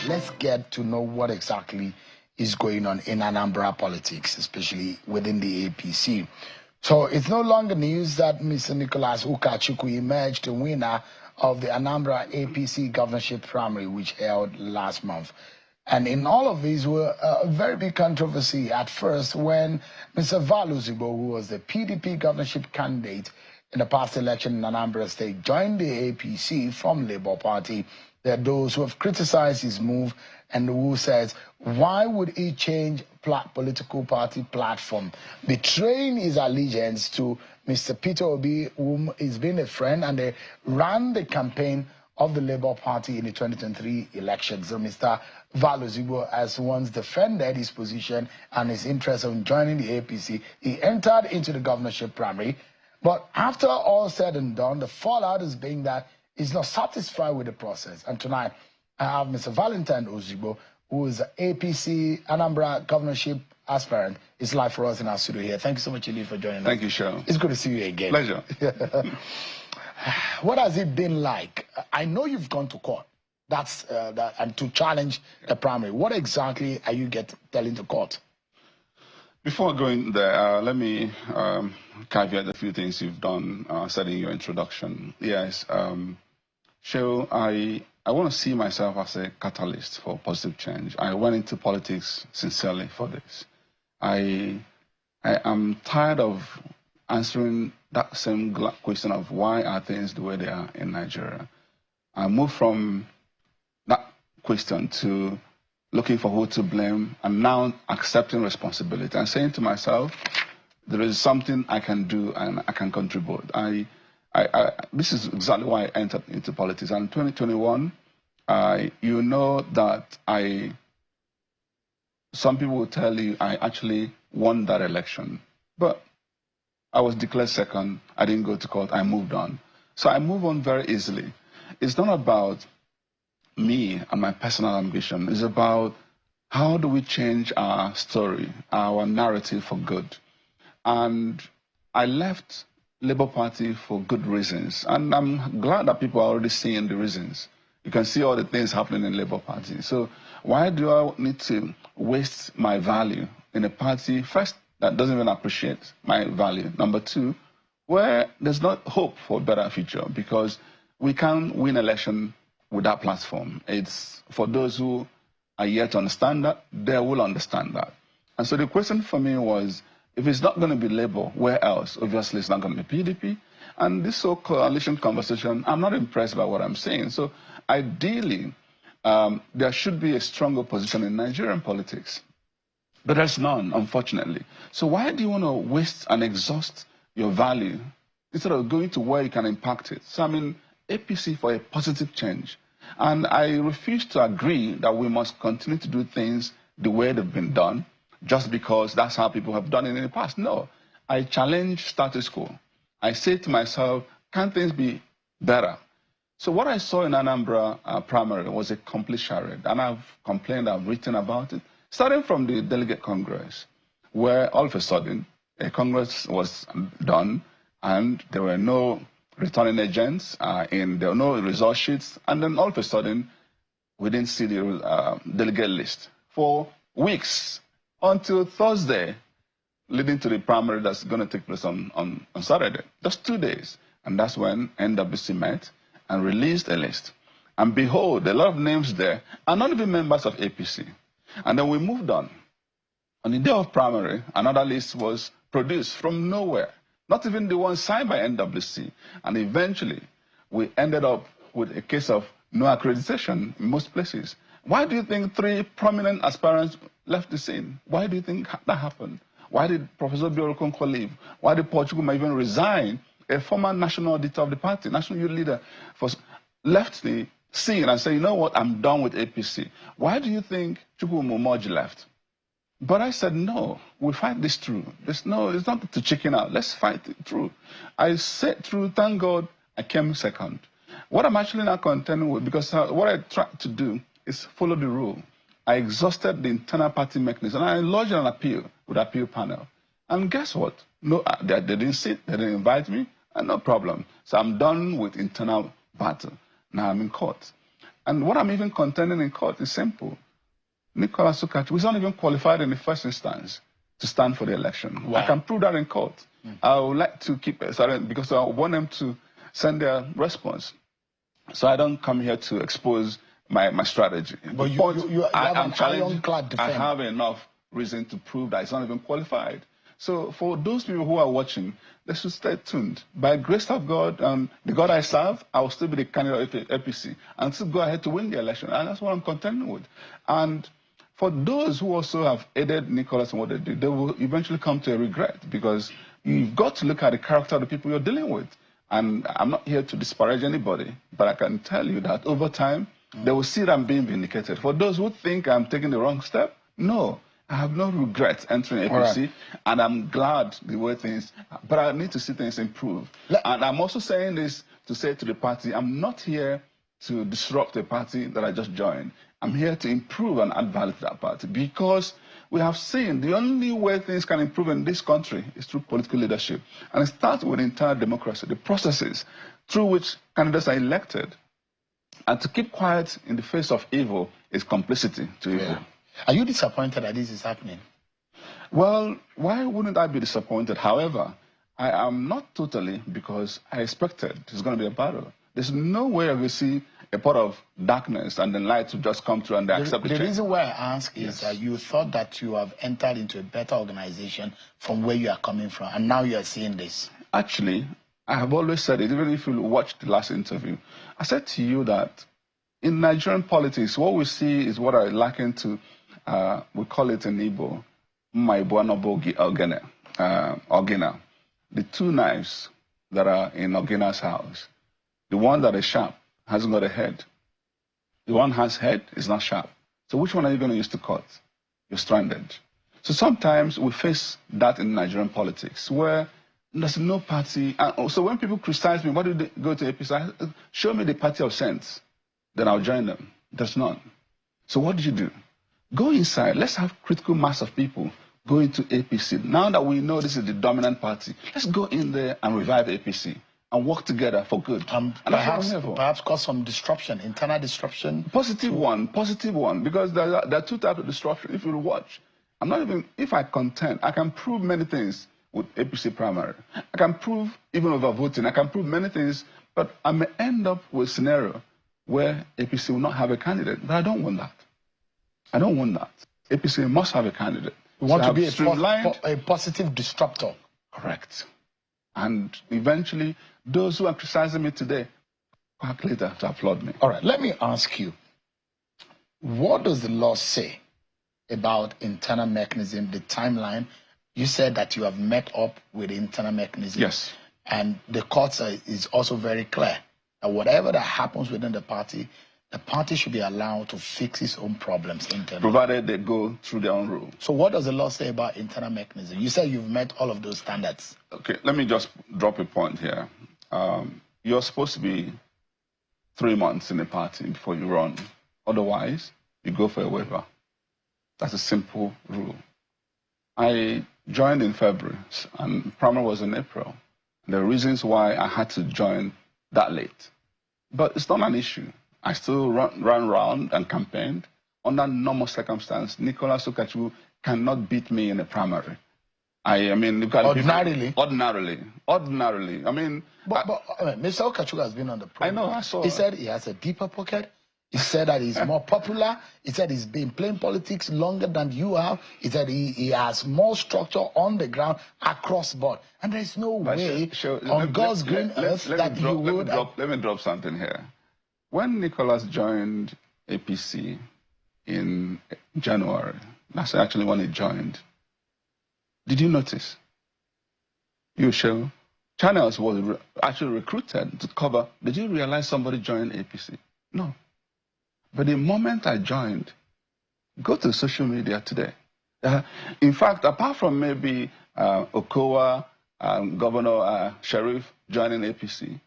let's get to know what exactly is going on in Anambra politics, especially within the APC. So it's no longer news that Mr. Nicholas Ukachukwu emerged the winner of the Anambra APC governorship primary, which held last month. And in all of these were a very big controversy at first when Mr. Ozigbo, who was the PDP governorship candidate in the past election in Anambra State, joined the APC from Labour Party. There are those who have criticized his move and who says, why would he change political party platform, betraying his allegiance to Mr. Peter Obi, whom he's been a friend, and they ran the campaign of the Labour Party in the 2023 election. So Mr. Ozigbo has once defended his position and his interest in joining the APC. He entered into the governorship primary. But after all said and done, the fallout is being that he's not satisfied with the process. And tonight, I have Mr. Valentine Ozigbo, who is the APC Anambra governorship aspirant. It's live for us in our studio here. Thank you so much, Eli, for joining us. Thank you, Cheryl. It's good to see you again. Pleasure. What has it been like? I know you've gone to court. And to challenge the primary. What exactly are you telling the court? Before going there, let me caveat a few things you've done, said in your introduction. Yes, Cheryl, I want to see myself as a catalyst for positive change. I went into politics sincerely for this. I am tired of answering that same question of why are things the way they are in Nigeria. I moved from that question to looking for who to blame and now accepting responsibility and saying to myself, there is something I can do and I can contribute. This is exactly why I entered into politics. And in 2021, you know that some people will tell you I actually won that election, but I was declared second. I didn't go to court. I moved on. So I move on very easily. It's not about me and my personal ambition. It's about how do we change our story, our narrative for good. And I left Labour Party for good reasons. And I'm glad that people are already seeing the reasons. You can see all the things happening in Labour Party. So why do I need to waste my value in a party, first, that doesn't even appreciate my value? Number two, where there's not hope for a better future, because we can't win election with that platform. It's for those who are yet to understand that, they will understand that. And so the question for me was, if it's not going to be Labour, where else? Obviously, it's not going to be PDP. And this whole coalition conversation, I'm not impressed by what I'm saying. So ideally, there should be a stronger position in Nigerian politics. But there's none, unfortunately. So why do you want to waste and exhaust your value instead of going to where you can impact it? So I'm in APC for a positive change. And I refuse to agree that we must continue to do things the way they've been done just because that's how people have done it in the past. No, I challenge status quo. I say to myself, can things be better? So what I saw in Anambra primary was a complete charade. And I've complained, I've written about it, starting from the delegate congress, where all of a sudden a congress was done and there were no returning agents, there were no result sheets, and then all of a sudden we didn't see the delegate list for weeks until Thursday, leading to the primary that's going to take place on Saturday. Just 2 days. And that's when NWC met and released a list. And behold, a lot of names there are not even members of APC. And then we moved on. On the day of primary, another list was produced from nowhere, not even the one signed by NWC. And eventually, we ended up with a case of no accreditation in most places. Why do you think 3 prominent aspirants left the scene? Why do you think that happened? Why did Professor Biorokonko leave? Why did Paul Chukwuma even resign? A former national auditor of the party, national youth leader, left the scene and said, you know what, I'm done with APC. Why do you think Chukwuma left? But I said, no, we fight this through. It's not to chicken out. Let's fight it through. I said through, thank God, I came second. What I'm actually not contending with, because what I tried to do is follow the rule. I exhausted the internal party mechanism, and I lodged an appeal with the appeal panel. And guess what? No, they didn't sit, they didn't invite me, and no problem. So I'm done with internal battle. Now I'm in court. And what I'm even contending in court is simple. Nicholas Ukachukwu was not even qualified in the first instance to stand for the election. Wow. I can prove that in court. I would like to keep it silent because I want them to send their response. So I don't come here to expose my strategy. But you have an ironclad defense. I have enough reason to prove that it's not even qualified. So for those people who are watching, they should stay tuned. By grace of God, the God I serve, I will still be the candidate of APC and still go ahead to win the election. And that's what I'm contending with. And for those who also have aided Nicholas in what they did, they will eventually come to a regret because you've got to look at the character of the people you're dealing with. And I'm not here to disparage anybody, but I can tell you that over time, they will see that I'm being vindicated. For those who think I'm taking the wrong step, no. I have no regrets entering APC, right. And I'm glad the way things, but I need to see things improve. And I'm also saying this to say to the party, I'm not here to disrupt the party that I just joined. I'm here to improve and add value to that party because we have seen the only way things can improve in this country is through political leadership. And it starts with internal democracy, the processes through which candidates are elected. And to keep quiet in the face of evil is complicity to evil. Yeah. Are you disappointed that this is happening? Well, why wouldn't I be disappointed? However, I am not totally, because I expected it's going to be a battle. There's no way I will see a part of darkness and then light will just come through and they accept the change. The reason why I ask is that you thought that you have entered into a better organization from where you are coming from, and now you are seeing this. Actually, I have always said it, even if you watched the last interview. I said to you that in Nigerian politics, what we see is what I liken to, we call it in Igbo, Ogena. The two knives that are in Ogena's house. The one that is sharp hasn't got a head. The one has head is not sharp. So which one are you going to use to cut? You're stranded. So sometimes we face that in Nigerian politics where there's no party. So when people criticize me, why do they go to APC? Show me the party of sense, then I'll join them. There's none. So what did you do? Go inside. Let's have critical mass of people go into APC. Now that we know this is the dominant party, let's go in there and revive APC and work together for good. And perhaps cause some disruption, internal disruption. Positive one, because there are two types of disruption. If you watch, I'm not even, if I contend, I can prove many things with APC primary. I can prove even over voting. I can prove many things, but I may end up with a scenario where APC will not have a candidate. But I don't want that. I don't want that. APC must have a candidate. We want to be a positive disruptor. Correct. And eventually, those who are criticizing me today, back later to applaud me. All right, let me ask you, what does the law say about internal mechanism, the timeline? You said that you have met up with the internal mechanism. Yes. And the court is also very clear that whatever that happens within the party should be allowed to fix its own problems internally. Provided they go through their own rule. So what does the law say about internal mechanism? You said you've met all of those standards. Okay, let me just drop a point here. You're supposed to be 3 months in the party before you run. Otherwise, you go for a waiver. That's a simple rule. I joined in February, and primary was in April. There are reasons why I had to join that late. But it's not an issue. I still ran around and campaigned. Under normal circumstance, Nicholas Ukachukwu cannot beat me in a primary. I mean, look at ordinarily. Ordinarily. I mean, but Mr. Ukachukwu has been on the program. I know. I saw. He said he has a deeper pocket. He said that he's more popular. He said he's been playing politics longer than you have. He said he has more structure on the ground across board. And there's no way on God's green earth that you would. Let me drop something here. When Nicholas joined APC in January, that's actually when he joined, did you notice? You show channels was actually recruited to cover. Did you realize somebody joined APC? No. But the moment I joined, go to social media today. In fact, apart from maybe Okowa, Governor Sheriff joining APC,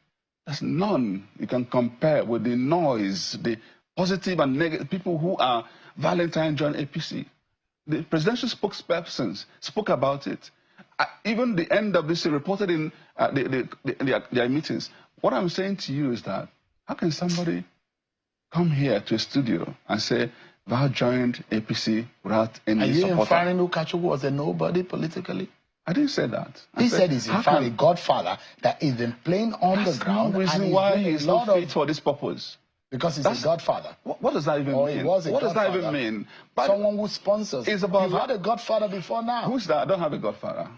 there's none you can compare with the noise, the positive and negative people who are Valentine join APC. The presidential spokespersons spoke about it. Even the NWC reported in their meetings. What I'm saying to you is that how can somebody come here to a studio and say, Val joined APC without any support. Are you inferring Ukachukwu was a nobody politically? I didn't say that. He said he's in fact a godfather that is been playing on the ground. No reason why he's not fit for this purpose. Because he's a godfather. What does that even mean? What does that even mean? But someone who sponsors. You've had a godfather before now. Who's that? I don't have a godfather.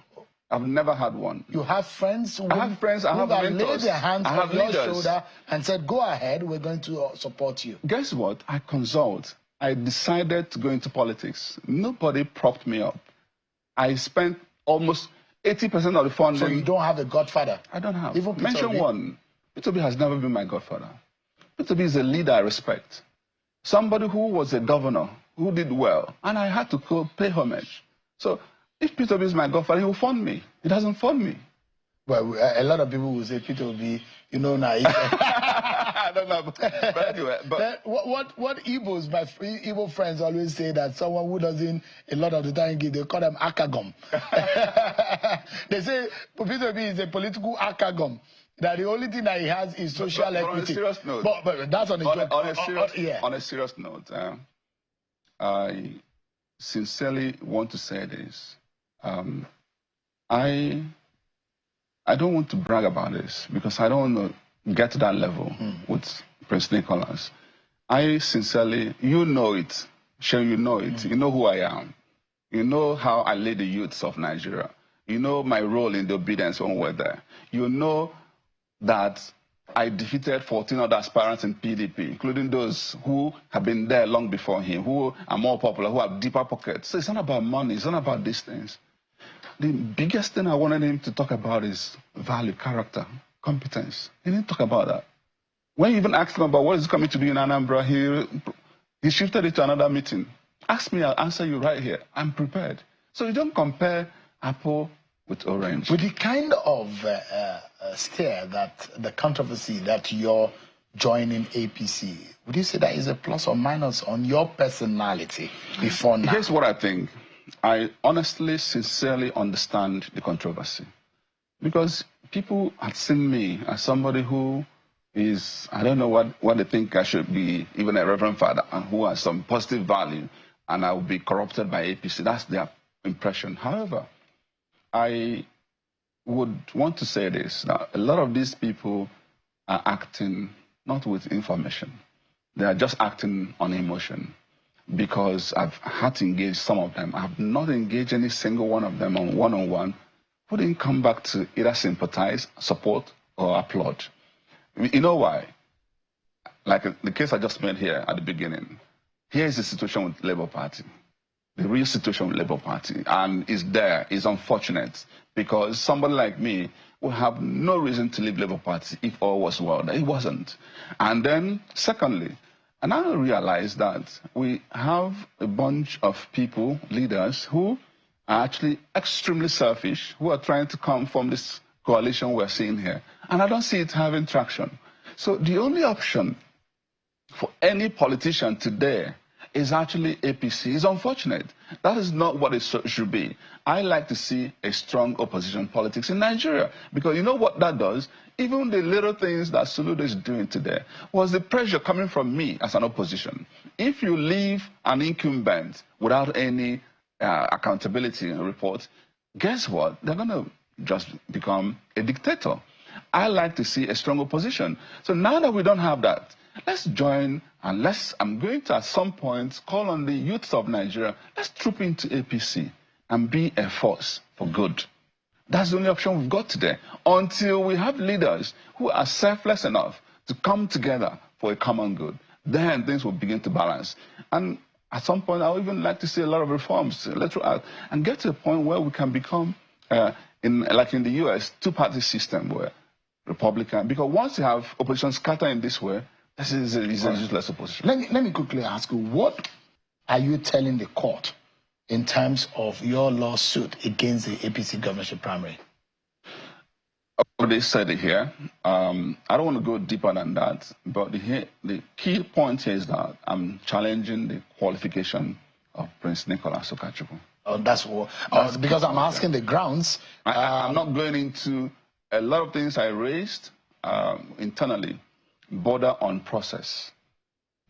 I've never had one. You have friends who I have friends, I have mentors. Laid their hands on your shoulder and said, go ahead, we're going to support you. Guess what? I consult. I decided to go into politics. Nobody propped me up. I spent almost 80% of the funding. So you don't have a godfather? I don't have. Even Mention one. P2B has never been my godfather. P2B is a leader I respect. Somebody who was a governor, who did well, and I had to pay homage. So if P2B is my godfather, he will fund me. He doesn't fund me. Well, a lot of people will say P2B, you know, now. I don't know. But anyway. But what Igbos, my Igbo friends always say that someone who doesn't, a lot of the time, they call them akagom. They say P2B is a political akagom. That the only thing that he has is social equity. On a serious note. But that's on a joke. On a serious note, I sincerely want to say this. I don't want to brag about this because I don't want to get to that level with Prince Nicholas. I sincerely, you know it, sure you know it, you know who I am. You know how I lead the youths of Nigeria. You know my role in the obedience when we're there. You know that I defeated 14 other aspirants in PDP, including those who have been there long before him, who are more popular, who have deeper pockets. So it's not about money, it's not about these things. The biggest thing I wanted him to talk about is value, character, competence. He didn't talk about that. When you even asked him about what is coming to do in Anambra, he shifted it to another meeting. Ask me, I'll answer you right here. I'm prepared. So you don't compare apple with orange. With the kind of stare that the controversy that you're joining APC, would you say that is a plus or minus on your personality before now? Here's what I think. I honestly, sincerely understand the controversy. Because people had seen me as somebody who is, I don't know what they think I should be, even a reverend father, and who has some positive value, and I will be corrupted by APC. That's their impression. However, I would want to say this, that a lot of these people are acting not with information. They are just acting on emotion. Because I've had to engage some of them. I have not engaged any single one of them on one-on-one who didn't come back to either sympathize, support, or applaud. You know why? Like the case I just made here at the beginning. Here is the situation with Labour Party. The real situation with Labour Party. And it's there. It's unfortunate. Because somebody like me would have no reason to leave Labour Party if all was well. It wasn't. And then, secondly, and I realized that we have a bunch of people, leaders, who are actually extremely selfish, who are trying to come from this coalition we're seeing here. And I don't see it having traction. So the only option for any politician today is actually APC. It's unfortunate. That is not what it should be. I like to see a strong opposition politics in Nigeria. Because you know what that does? Even the little things that Soludo is doing today was the pressure coming from me as an opposition. If you leave an incumbent without any accountability report, guess what? They're going to just become a dictator. I like to see a strong opposition. So now that we don't have that, let's join and I'm going to at some point call on the youths of Nigeria, let's troop into APC and be a force for good. That's the only option we've got today. Until we have leaders who are selfless enough to come together for a common good, then things will begin to balance. And at some point, I would even like to see a lot of reforms, and get to a point where we can become, like in the US, two-party system where Republican, because once you have opposition scattered in this way, this is a useless opposition. Let me quickly ask you, what are you telling the court in terms of your lawsuit against the APC governorship primary? I've already said it here. I don't want to go deeper than that, but the key point here is that I'm challenging the qualification of Prince Nicholas Ukachukwu. Oh, that's what. Because I'm asking the grounds. I'm not going into a lot of things I raised internally, border on process.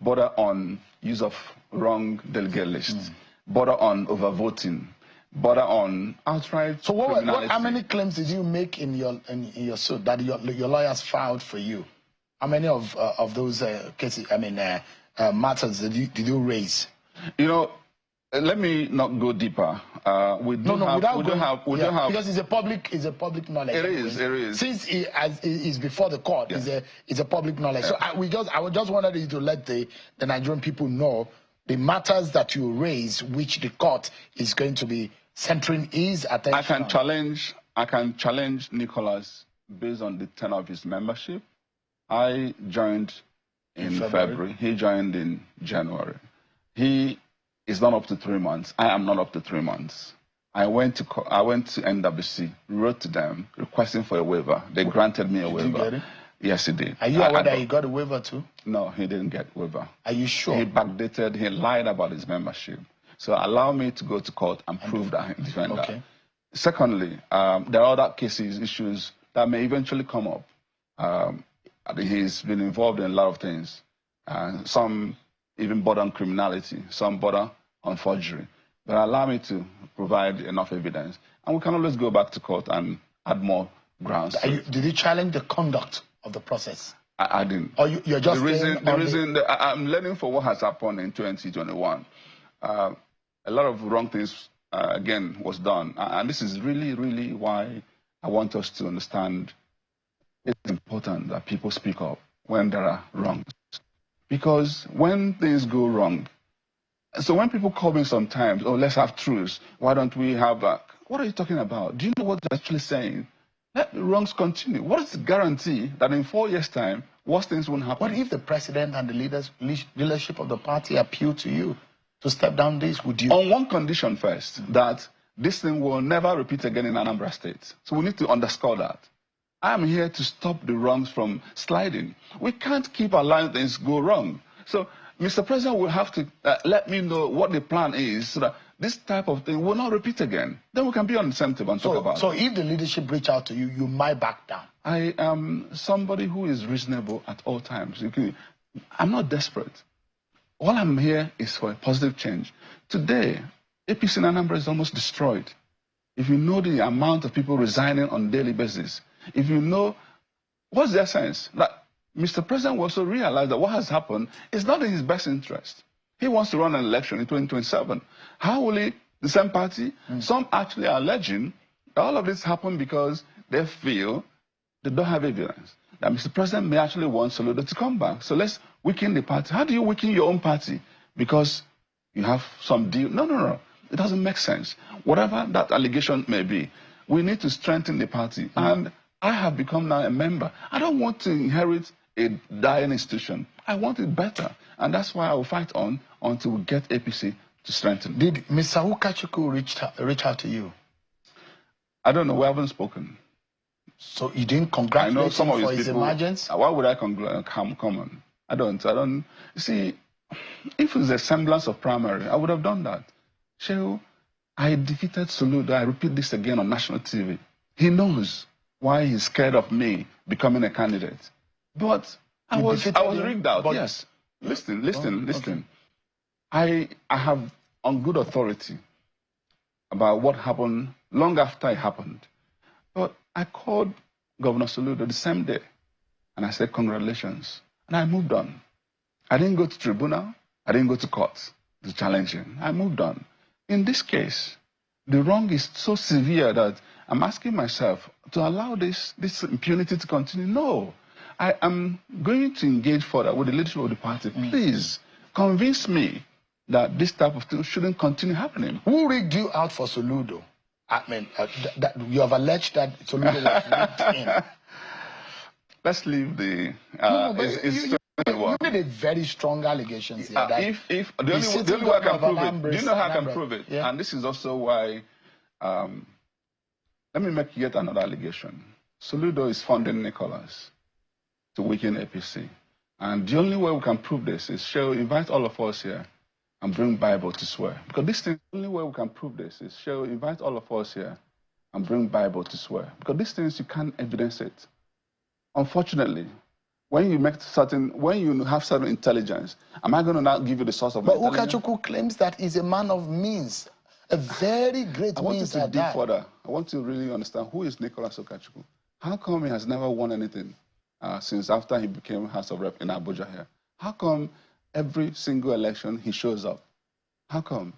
border on use of wrong delegate lists, border on overvoting, border on outright So criminality. how many claims did you make in your suit that your lawyers filed for you? How many of those cases, matters did you raise? You know, let me not go deeper. We don't have because it's a public knowledge. It is. Since it's before the court, Yeah. it's a public knowledge. Yeah. So I just wanted you to let the Nigerian people know the matters that you raise, which the court is going to be centering his attention. I can challenge Nicholas based on the tenor of his membership. I joined in February. He joined in January. He is not up to 3 months. I am not up to 3 months. I went to NWC, wrote to them requesting for a waiver. They granted me a waiver. Did you get it? Yes, he did. Are you aware that he got a waiver too? No, he didn't get waiver. Are you sure? He backdated. He lied about his membership. So allow me to go to court and prove that he defended that. Okay. Secondly, there are other cases, issues that may eventually come up. He's been involved in a lot of things. Some even border on criminality, some border on forgery. But allow me to provide enough evidence. And we can always go back to court and add more grounds. Did you challenge the conduct of the process? I didn't. Or you're just I'm learning for what has happened in 2021. A lot of wrong things, again, was done. And this is really, really why I want us to understand it's important that people speak up when there are wrongs. Because when things go wrong, so when people call me sometimes, oh, let's have truths, why don't we have what are you talking about? Do you know what they're actually saying? Let the wrongs continue. What is the guarantee that in 4 years' time, worse things won't happen? What if the president and the leadership of the party appeal to you to step down this? Would you? On one condition first, that this thing will never repeat again in Anambra State. So we need to underscore that. I am here to stop the wrongs from sliding. We can't keep allowing things go wrong. So Mr. President will have to let me know what the plan is so that this type of thing will not repeat again. Then we can be on the same table and talk about it. So if the leadership reach out to you, you might back down. I am somebody who is reasonable at all times. I'm not desperate. All I'm here is for a positive change. Today, APC in Anambra is almost destroyed. If you know the amount of people resigning on a daily basis, if you know, what's their sense? That Mr. President will also realize that what has happened is not in his best interest. He wants to run an election in 2027. How will he, the same party? Some actually are alleging that all of this happened because they feel they don't have evidence. That Mr. President may actually want Soludo to come back. So let's weaken the party. How do you weaken your own party? Because you have some deal? No. It doesn't make sense. Whatever that allegation may be, we need to strengthen the party. And I have become now a member. I don't want to inherit a dying institution. I want it better. And that's why I will fight on until we get APC to strengthen. Did Mr. Ukachukwu reach out to you? I don't know. We haven't spoken. So you didn't congratulate him for his emergence? Why would I come on? I don't. You see, if it's a semblance of primary, I would have done that. Shehu, I defeated Soludo. I repeat this again on national TV. He knows why he's scared of me becoming a candidate. But I was rigged out. Yes. Listen. Okay. I have on good authority about what happened long after it happened. But I called Governor Soludo the same day and I said, congratulations. And I moved on. I didn't go to tribunal. I didn't go to court to challenge him. I moved on. In this case, the wrong is so severe that I'm asking myself to allow this impunity to continue. No. I am going to engage further with the leadership of the party. Please convince me that this type of thing shouldn't continue happening. Who rigged you out for Soludo? I mean, you have alleged that Soludo was rigged in. Let's leave the... you made a very strong allegations here. The only way I can prove it, do you know how I can prove it? Yeah. And this is also why... let me make yet another allegation. Soludo is funding Nicholas to weaken APC. And the only way we can prove this is invite all of us here and bring Bible to swear. Because the only way we can prove this is invite all of us here and bring Bible to swear. Because these things, you can't evidence it. Unfortunately, when you have certain intelligence, am I going to now give you the source of my intelligence? But Ukachukwu claims that he's a man of means, a very great means at that. Further. I want to really understand who is Nicholas Ukachukwu. How come he has never won anything since after he became House of Rep in Abuja here? How come every single election he shows up? How come?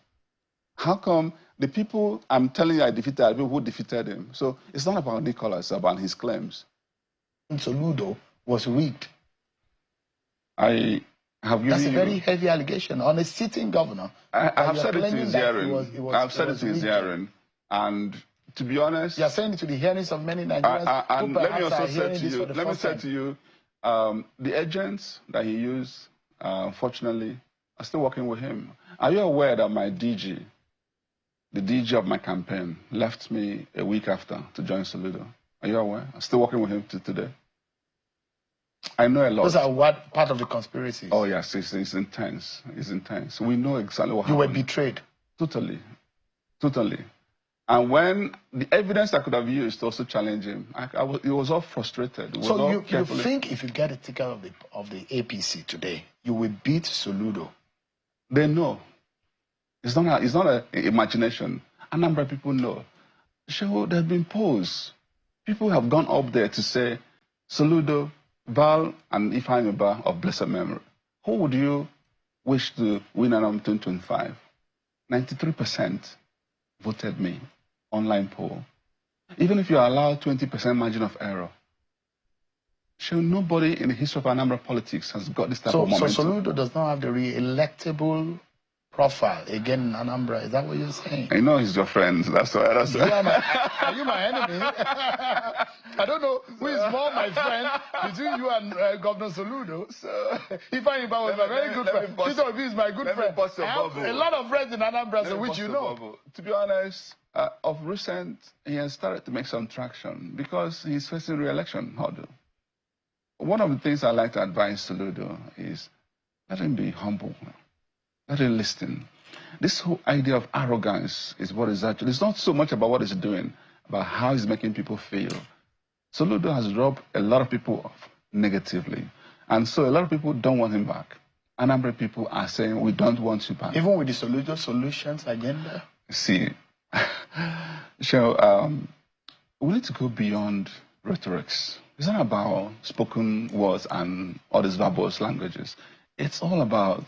How come the people I'm telling you I defeated are people who defeated him? So it's not about Nicholas, it's about his claims. Soludo was rigged. I have given That's a very heavy allegation on a sitting governor. I have said it to his hearing. I've said it to his hearing. And to be honest... You're saying it to the hearings of many Nigerians. And let me also say to you, the agents that he used, unfortunately, are still working with him. Are you aware that my DG, the DG of my campaign, left me a week after to join Soludo? Are you aware? I'm still working with him today. I know a lot. Those are what part of the conspiracy? Oh yes, it's intense. It's intense. We know exactly what happened. You were betrayed. Totally. Totally. And when the evidence I could have used to also challenge him, it was all frustrated. So you think if you get a ticket of the APC today, you will beat Soludo? They know. It's not an imagination. Anambra people know. So there have been polls. People have gone up there to say, Soludo, Val and Ifeanyiba of blessed memory, who would you wish to win around 2025? 93% voted me, online poll. Even if you allow 20% margin of error, sure, nobody in the history of Anambra politics has got this type of momentum. So Soludo does not have the re-electable profile again in Anambra. Is that what you're saying? I know he's your friend. That's why. Are you my enemy? I don't know who is more my friend between you and Governor Soludo. So, Ifeanyiba was my very good friend. Peter Obi is my good friend. I have a lot of friends in Anambra, so which you know. To be honest, of recent, he has started to make some traction because he's facing re-election hurdle. One of the things I like to advise Soludo is let him be humble. Let him listen. This whole idea of arrogance is what is actually, it's not so much about what he's doing, about how he's making people feel. Soludo has rubbed a lot of people off negatively. And so a lot of people don't want him back. Anambra people are saying, we don't want you back. Even with the Soludo solutions agenda? See, so we need to go beyond rhetorics. It's not about spoken words and all these verbose languages. It's all about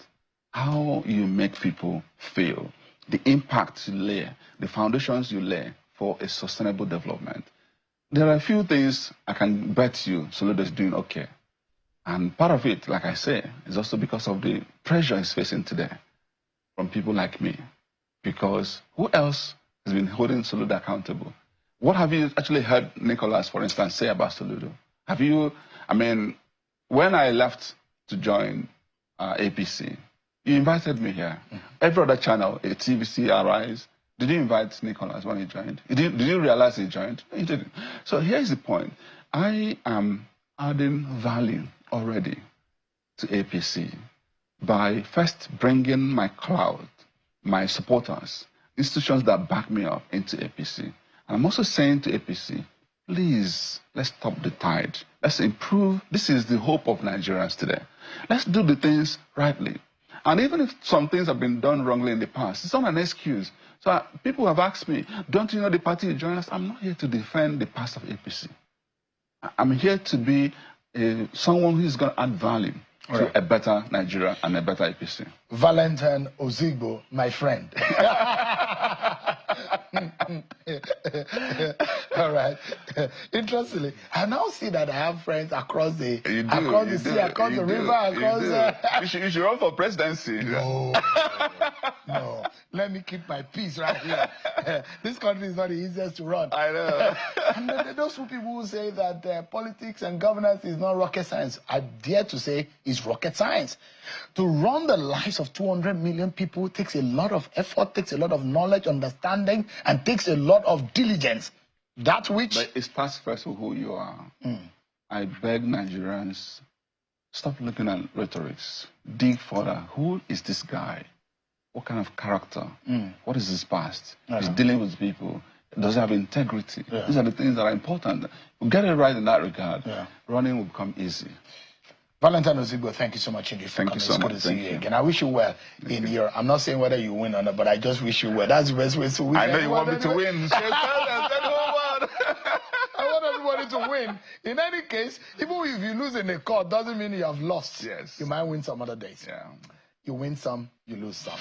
how you make people feel, the impact you lay, the foundations you lay for a sustainable development. There are a few things I can bet you Soludo is doing okay. And part of it, like I say, is also because of the pressure he's facing today from people like me. Because who else has been holding Soludo accountable? What have you actually heard Nicholas, for instance, say about Soludo? Have you, I mean, when I left to join APC, you invited me here. Every other channel, a TVC, Arise, did you invite Nicholas when he joined? Did you realize he joined? No, he didn't. So here's the point. I am adding value already to APC by first bringing my crowd, my supporters, institutions that back me up into APC. And I'm also saying to APC, please, let's stop the tide. Let's improve. This is the hope of Nigerians today. Let's do the things rightly. And even if some things have been done wrongly in the past, it's not an excuse. So people have asked me, don't you know the party you joined us? I'm not here to defend the past of APC. I'm here to be someone who's going to add value to a better Nigeria and a better APC. Valentine Ozigbo, my friend. All right. Interestingly, I now see that I have friends across the sea, across the river, across. You should run for presidency. No. Let me keep my peace right here. This country is not the easiest to run. I know. And those people who say that politics and governance is not rocket science, I dare to say it's rocket science. To run the lives of 200 million people takes a lot of effort, takes a lot of knowledge, understanding, and takes a lot of diligence. That which... But it's past first of who you are. I beg Nigerians, stop looking at rhetorics. Dig further. Who is this guy? What kind of character? What is his past? He's dealing with people. Does he have integrity? These are the things that are important. We get it right in that regard. Running will become easy. Valentine Ozigbo, thank you so much indeed for Thank coming. you so It's good much. to see you again. I wish you well in your. I'm not saying whether you win or not, but I just wish you well. That's the best way to win. I know you want me to win. I want everybody to win. In any case, even if you lose in a court, doesn't mean you have lost. Yes. You might win some other days. Yeah. You win some, you lose some.